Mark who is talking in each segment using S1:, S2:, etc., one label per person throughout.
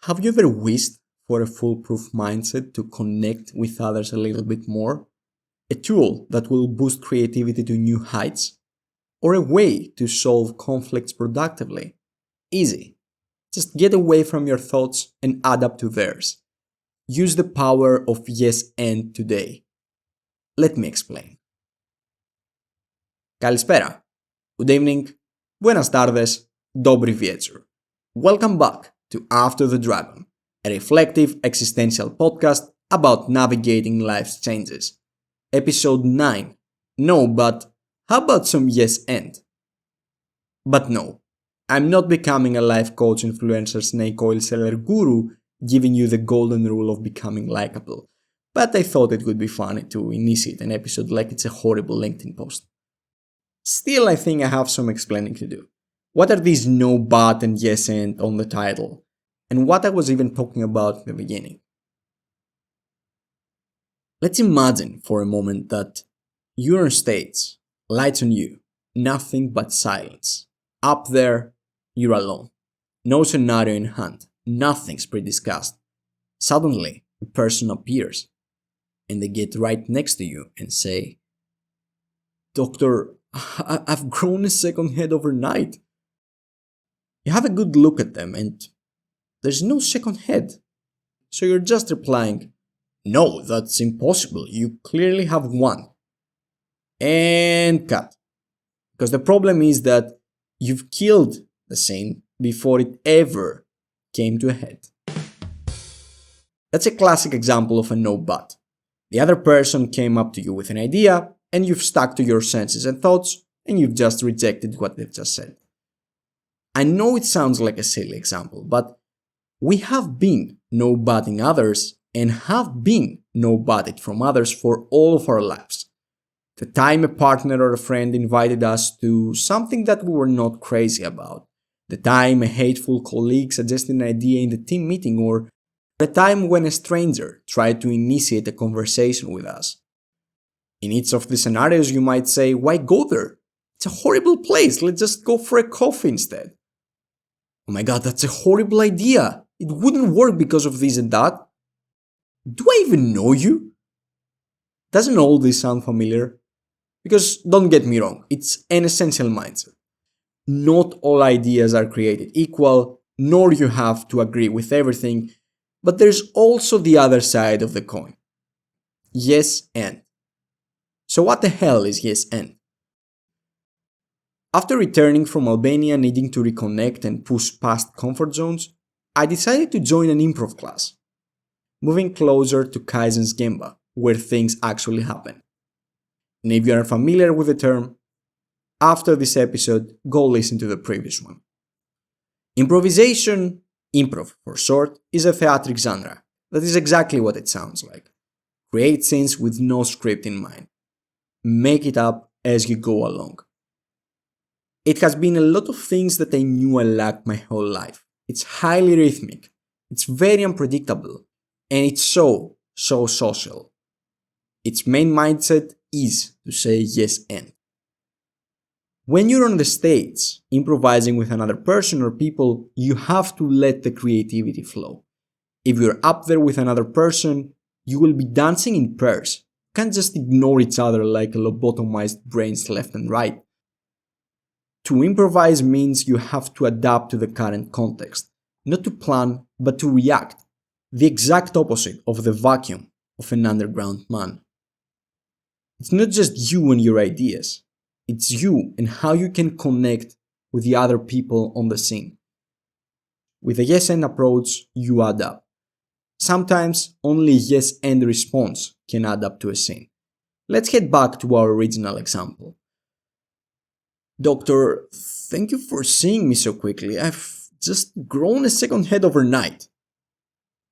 S1: Have you ever wished for a foolproof mindset to connect with others a little bit more? A tool that will boost creativity to new heights? Or a way to solve conflicts productively? Easy. Just get away from your thoughts and add up to theirs. Use the power of yes and today. Let me explain. Kalispera. Good evening. Buenas tardes. Dobry wieczór. Welcome back to After the Dragon, a reflective existential podcast about navigating life's changes. Episode 9. No, but how about some yes and? But no, I'm not becoming a life coach, influencer, snake oil seller guru giving you the golden rule of becoming likable. But I thought it would be funny to initiate an episode like it's a horrible LinkedIn post. Still, I think I have some explaining to do. What are these no but and yes and on the title? And what I was even talking about in the beginning. Let's imagine for a moment that you're on stage, lights on you, nothing but silence. Up there, you're alone. No scenario in hand, nothing's pre-discussed. Suddenly, a person appears, and they get right next to you and say, "Doctor, I've grown a second head overnight." You have a good look at them and there's no second head. So you're just replying, "No, that's impossible. You clearly have one." And cut. Because the problem is that you've killed the scene before it ever came to a head. That's a classic example of a no but. The other person came up to you with an idea and you've stuck to your senses and thoughts and you've just rejected what they've just said. I know it sounds like a silly example, but we have been no-butting others and have been no-butted from others for all of our lives. The time a partner or a friend invited us to something that we were not crazy about. The time a hateful colleague suggested an idea in the team meeting, or the time when a stranger tried to initiate a conversation with us. In each of the scenarios you might say, "Why go there? It's a horrible place, let's just go for a coffee instead." "Oh my god, that's a horrible idea. It wouldn't work because of this and that." "Do I even know you?" Doesn't all this sound familiar? Because don't get me wrong, it's an essential mindset. Not all ideas are created equal, nor you have to agree with everything, but there's also the other side of the coin. Yes and. So what the hell is yes and? After returning from Albania needing to reconnect and push past comfort zones, I decided to join an improv class, moving closer to Kaizen's Gemba, where things actually happen. And if you are familiar with the term, after this episode, go listen to the previous one. Improvisation, improv for short, is a theatric genre that is exactly what it sounds like. Create scenes with no script in mind. Make it up as you go along. It has been a lot of things that I knew I lacked my whole life. It's highly rhythmic, it's very unpredictable, and it's so social. Its main mindset is to say yes and. When you're on the stage, improvising with another person or people, you have to let the creativity flow. If you're up there with another person, you will be dancing in pairs. You can't just ignore each other like lobotomized brains left and right. To improvise means you have to adapt to the current context, not to plan, but to react, the exact opposite of the vacuum of an underground man. It's not just you and your ideas, it's you and how you can connect with the other people on the scene. With a yes and approach, you add up. Sometimes only a yes and response can add up to a scene. Let's head back to our original example. "Doctor, thank you for seeing me so quickly. I've just grown a second head overnight."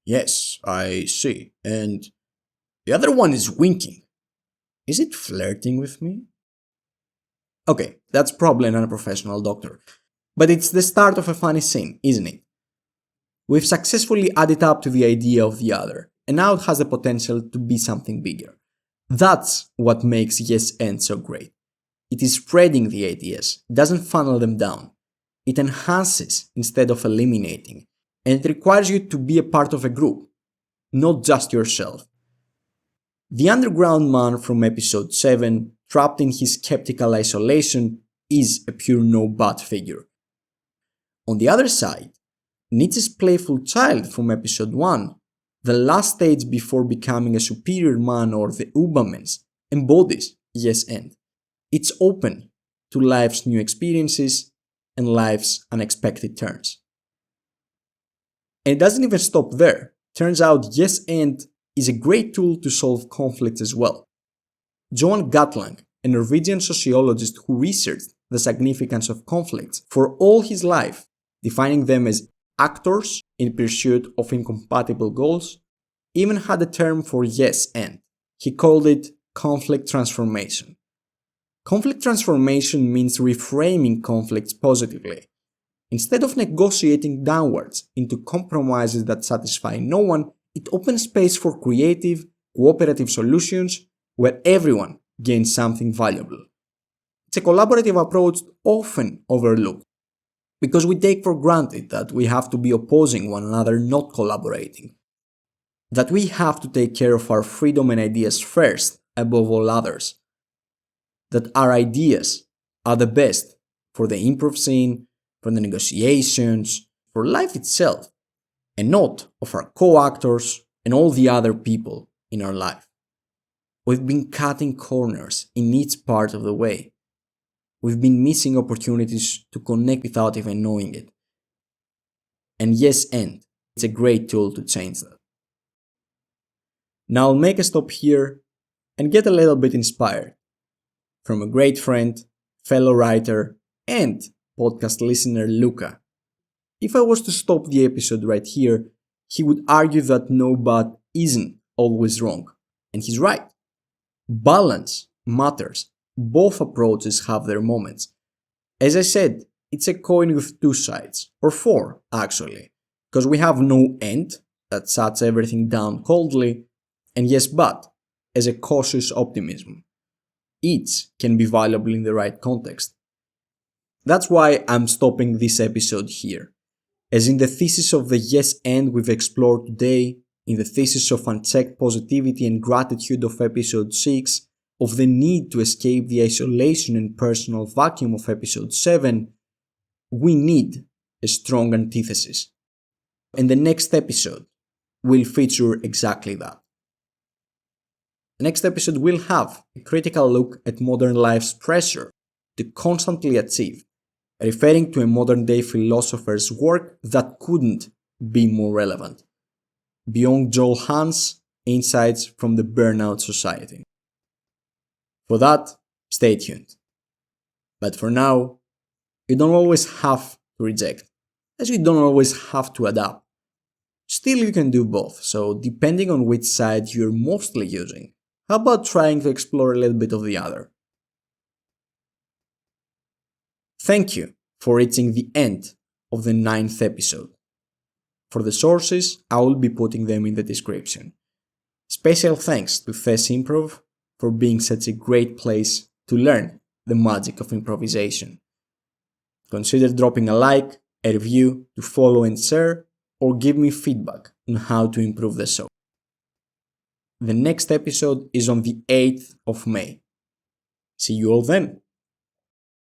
S1: "Yes, I see. And the other one is winking. Is it flirting with me?" Okay, that's probably an unprofessional doctor. But it's the start of a funny scene, isn't it? We've successfully added up to the idea of the other, and now it has the potential to be something bigger. That's what makes yes and so great. It is spreading the ideas, it doesn't funnel them down. It enhances instead of eliminating. and it requires you to be a part of a group, not just yourself. The underground man from episode 7, trapped in his skeptical isolation, is a pure no-but figure. On the other side, Nietzsche's playful child from episode 1, the last stage before becoming a superior man, or the Übermensch, embodies yes and. It's open to life's new experiences and life's unexpected turns. And it doesn't even stop there. Turns out yes and is a great tool to solve conflicts as well. Johan Gatlung, a Norwegian sociologist who researched the significance of conflicts for all his life, defining them as actors in pursuit of incompatible goals, even had a term for yes and. He called it conflict transformation. Conflict transformation means reframing conflicts positively. Instead of negotiating downwards into compromises that satisfy no one, it opens space for creative, cooperative solutions where everyone gains something valuable. It's a collaborative approach often overlooked, because we take for granted that we have to be opposing one another, not collaborating. That we have to take care of our freedom and ideas first, above all others. That our ideas are the best for the improv scene, for the negotiations, for life itself, and not of our co-actors and all the other people in our life. We've been cutting corners in each part of the way. We've been missing opportunities to connect without even knowing it. And yes and, it's a great tool to change that. Now I'll make a stop here and get a little bit inspired from a great friend, fellow writer, and podcast listener Luca. If I was to stop the episode right here, he would argue that no but isn't always wrong. And he's right. Balance matters. Both approaches have their moments. As I said, it's a coin with two sides, or four actually, because we have no and that shuts everything down coldly, and yes but as a cautious optimism. Each can be valuable in the right context. That's why I'm stopping this episode here. As in the thesis of the yes and we've explored today, in the thesis of unchecked positivity and gratitude of episode 6, of the need to escape the isolation and personal vacuum of episode 7, we need a strong antithesis. And the next episode will feature exactly that. The next episode will have a critical look at modern life's pressure to constantly achieve, referring to a modern-day philosopher's work that couldn't be more relevant. Beyond Johan's insights from the burnout society. For that, stay tuned. But for now, you don't always have to reject, as you don't always have to adapt. Still, you can do both, so depending on which side you're mostly using, how about trying to explore a little bit of the other? Thank you for reaching the end of the 9th episode. For the sources, I will be putting them in the description. Special thanks to ThessImprovice for being such a great place to learn the magic of improvisation. Consider dropping a like, a review, to follow and share, or give me feedback on how to improve the show. The next episode is on the 8th of May. See you all then!